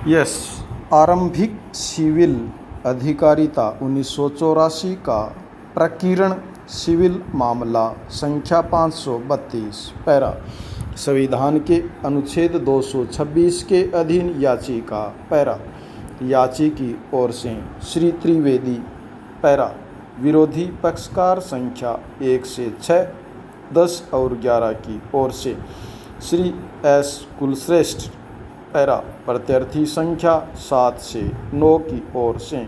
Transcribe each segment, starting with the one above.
Yes, आरंभिक civil अधिकारिता 1984 का प्रकीर्ण सिविल मामला संख्या 532 पैरा संविधान के अनुच्छेद 226 के अधीन याचिका पैरा याची की ओर से श्री त्रिवेदी पैरा विरोधी पक्षकार संख्या 1 से 6, 10 और 11 की ओर से श्री एस कुलश्रेष्ठ पैरा प्रत्यार्थी संख्या 7 से 9 की ओर से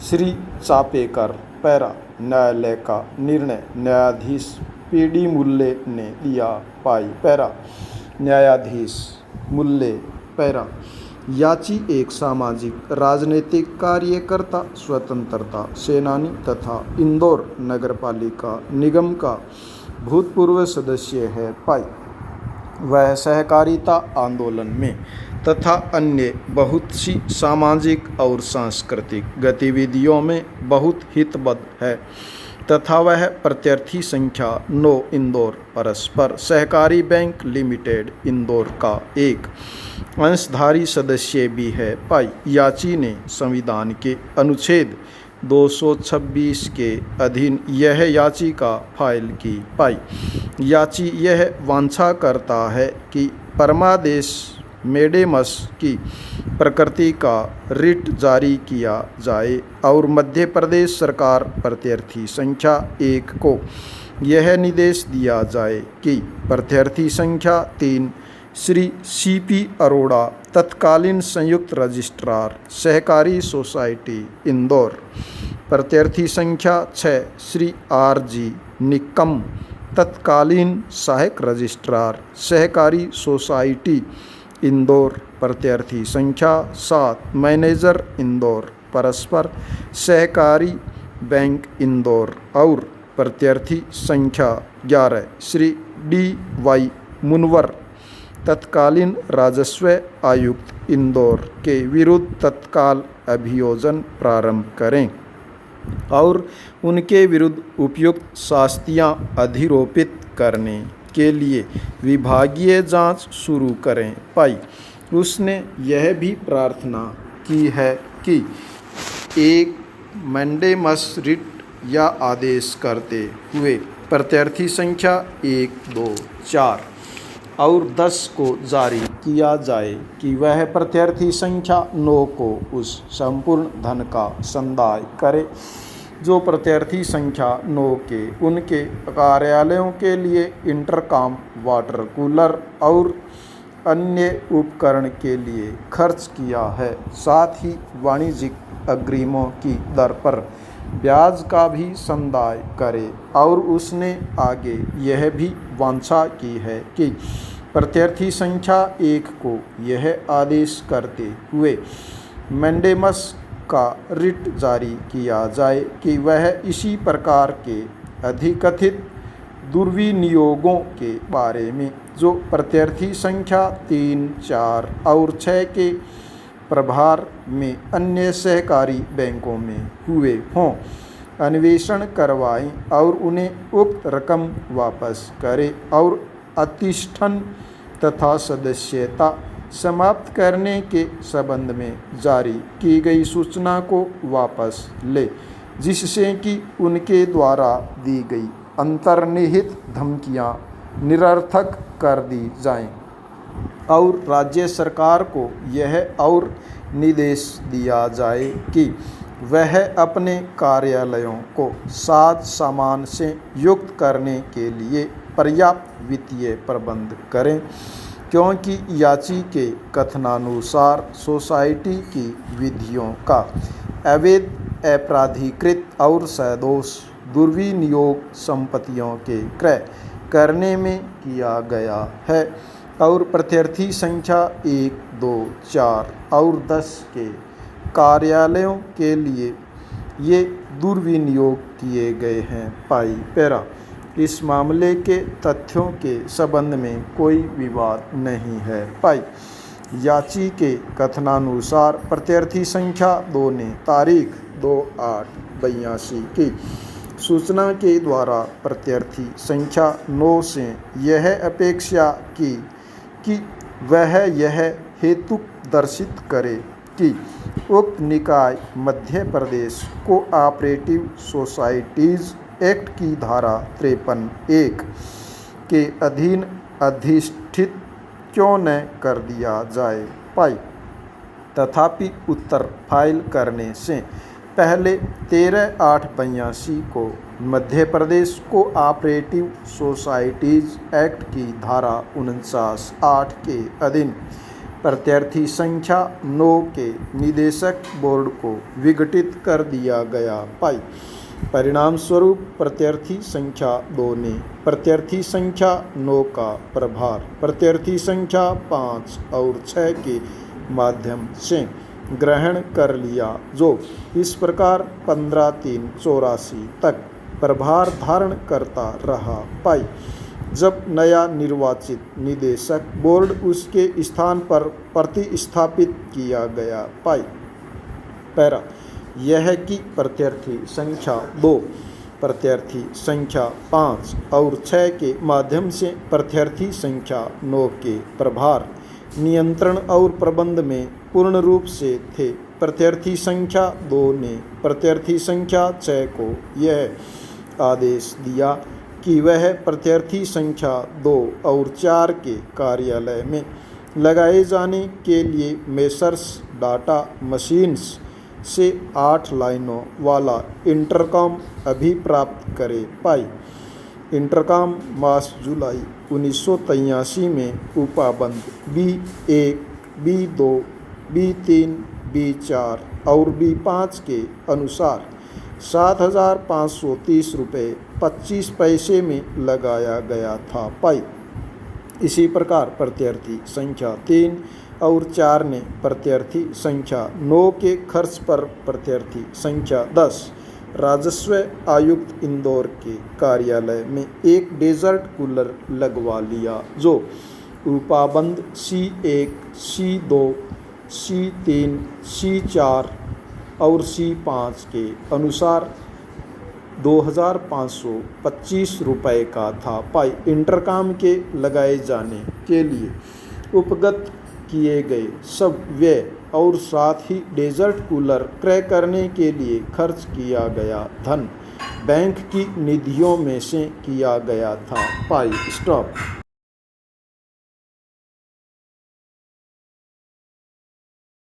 श्री चापेकर पैरा न्यायालय का निर्णय न्यायाधीश पीडी मुल्ले ने दिया पाई पैरा न्यायाधीश मुल्ले पैरा याची एक सामाजिक राजनीतिक कार्यकर्ता स्वतंत्रता सेनानी तथा इंदौर नगरपालिका निगम का भूतपूर्व सदस्य है पाई। वह सहकारिता आंदोलन में तथा अन्य बहुत सी सामाजिक और सांस्कृतिक गतिविधियों में बहुत हितबद्ध है तथा वह प्रत्यार्थी संख्या 9 इंदौर परस्पर सहकारी बैंक लिमिटेड इंदौर का एक अंशधारी सदस्य भी है पाई। याची ने संविधान के अनुच्छेद 226 के अधीन यह याचिका फाइल की पाई। याची यह वांछा करता है कि परमादेश मेडेमस की प्रकृति का रिट जारी किया जाए और मध्य प्रदेश सरकार प्रत्यार्थी संख्या 1 को यह निर्देश दिया जाए कि प्रत्यार्थी संख्या 3 श्री सीपी अरोड़ा तत्कालीन संयुक्त रजिस्ट्रार सहकारी सोसाइटी इंदौर, प्रत्यार्थी संख्या 6 श्री आरजी निकम तत्कालीन सहायक रजिस्ट्रार सहकारी सोसाइटी इंदौर, प्रत्यार्थी संख्या 7 मैनेजर इंदौर परस्पर सहकारी बैंक इंदौर और प्रत्यार्थी संख्या 11 श्री डी वाई मुनवर तत्कालीन राजस्व आयुक्त इंदौर के विरुद्ध तत्काल अभियोजन प्रारंभ करें और उनके विरुद्ध उपयुक्त शास्तियां अधिरोपित करने के लिए विभागीय जांच शुरू करें पाई। उसने यह भी प्रार्थना की है कि एक मैंडेमस रिट या आदेश करते हुए प्रत्यार्थी संख्या 1, 2, 4 और 10 को जारी किया जाए कि वह प्रत्यार्थी संख्या 9 को उस संपूर्ण धन का संदाय करे जो प्रत्यार्थी संख्या 9 के उनके कार्यालयों के लिए इंटरकॉम, वाटर कूलर और अन्य उपकरण के लिए खर्च किया है। साथ ही वाणिज्यिक अग्रिमों की दर पर ब्याज का भी संदाय करे और उसने आगे यह भी वांछा की है कि प्रत्यार्थी संख्या 1 को यह आदेश करते हुए मैंडेमस का रिट जारी किया जाए कि वह इसी प्रकार के अधिकथित दुर्विनियोगों के बारे में जो प्रत्यार्थी संख्या 3, 4 और 6 के प्रभार में अन्य सहकारी बैंकों में हुए हों अन्वेषण करवाएं और उन्हें उक्त रकम वापस करे और अतिष्ठन तथा सदस्यता समाप्त करने के संबंध में जारी की गई सूचना को वापस ले जिससे कि उनके द्वारा दी गई अंतर्निहित धमकियां निरर्थक कर दी जाएं और राज्य सरकार को यह और निर्देश दिया जाए कि वह अपने कार्यालयों को साज सामान से युक्त करने के लिए पर्याप्त वित्तीय प्रबंध करें क्योंकि याची के कथनानुसार सोसाइटी की विधियों का अवैध, अपराधीकृत और सदोष दुर्विनियोग संपत्तियों के क्रय करने में किया गया है और प्रत्यार्थी संख्या 1, 2, 4 और 10 के कार्यालयों के लिए ये दुर्विनियोग किए गए हैं पाई पैरा। इस मामले के तथ्यों के संबंध में कोई विवाद नहीं है पाई। याची के कथनानुसार प्रत्यार्थी संख्या 2 ने तारीख 2/8/82 की सूचना के द्वारा प्रत्यार्थी संख्या 9 से यह अपेक्षा की कि वह यह हेतु दर्शित करे कि उक्त निकाय Madhya Pradesh cooperative societies act की धारा 53(1) के अधीन अधिष्ठित क्यों न कर दिया जाए पाई। तथापि उत्तर फाइल करने से पहले 13/8/82 को Madhya Pradesh cooperative societies act की धारा 49(8) के अधीन प्रत्यार्थी संख्या 9 के निदेशक बोर्ड को विघटित कर दिया गया पाई। परिणाम स्वरूप प्रत्यार्थी संख्या 2 ने प्रत्यार्थी संख्या 9 का प्रभार प्रत्यार्थी संख्या 5 और 6 के माध्यम से ग्रहण कर लिया, जो इस प्रकार 15/3/84 तक प्रभार धारण करता रहा पाई। जब नया निर्वाचित निदेशक बोर्ड उसके स्थान पर प्रतिस्थापित किया गया पाई। पैरा यह कि प्रत्यार्थी संख्या 2 प्रत्यार्थी संख्या 5 और 6 के माध्यम से प्रत्यार्थी संख्या 9 के प्रभार नियंत्रण और प्रबंध में पूर्ण रूप से थे। प्रत्यार्थी संख्या 2 ने प्रत्यार्थी संख्या 6 को यह आदेश दिया कि वह प्रत्यार्थी संख्या 2 और 4 के कार्यालय में लगाए जाने के लिए मेसर्स डाटा मशीन्स से 8 लाइनों वाला इंटरकॉम अभिप्राप्त करे पाई। इंटरकॉम मास जुलाई 1983 में उपाबंद B1, B2, B3, B4 और B5 के अनुसार 7,530 रुपये 25 पैसे में लगाया गया था पाई। इसी प्रकार प्रत्यार्थी संख्या 3 और 4 ने प्रत्यार्थी संख्या 9 के खर्च पर प्रत्यार्थी संख्या 10 राजस्व आयुक्त इंदौर के कार्यालय में एक डेजर्ट कूलर लगवा लिया, जो उपाबंद C1, C2, C3, C4 और C5 के अनुसार 2,525 रुपये का था पाई। इंटरकॉम के लगाए जाने के लिए उपगत किए गए सब व्यय और साथ ही डेजर्ट कूलर क्रय करने के लिए खर्च किया गया धन बैंक की निधियों में से किया गया था पाई। स्टॉप।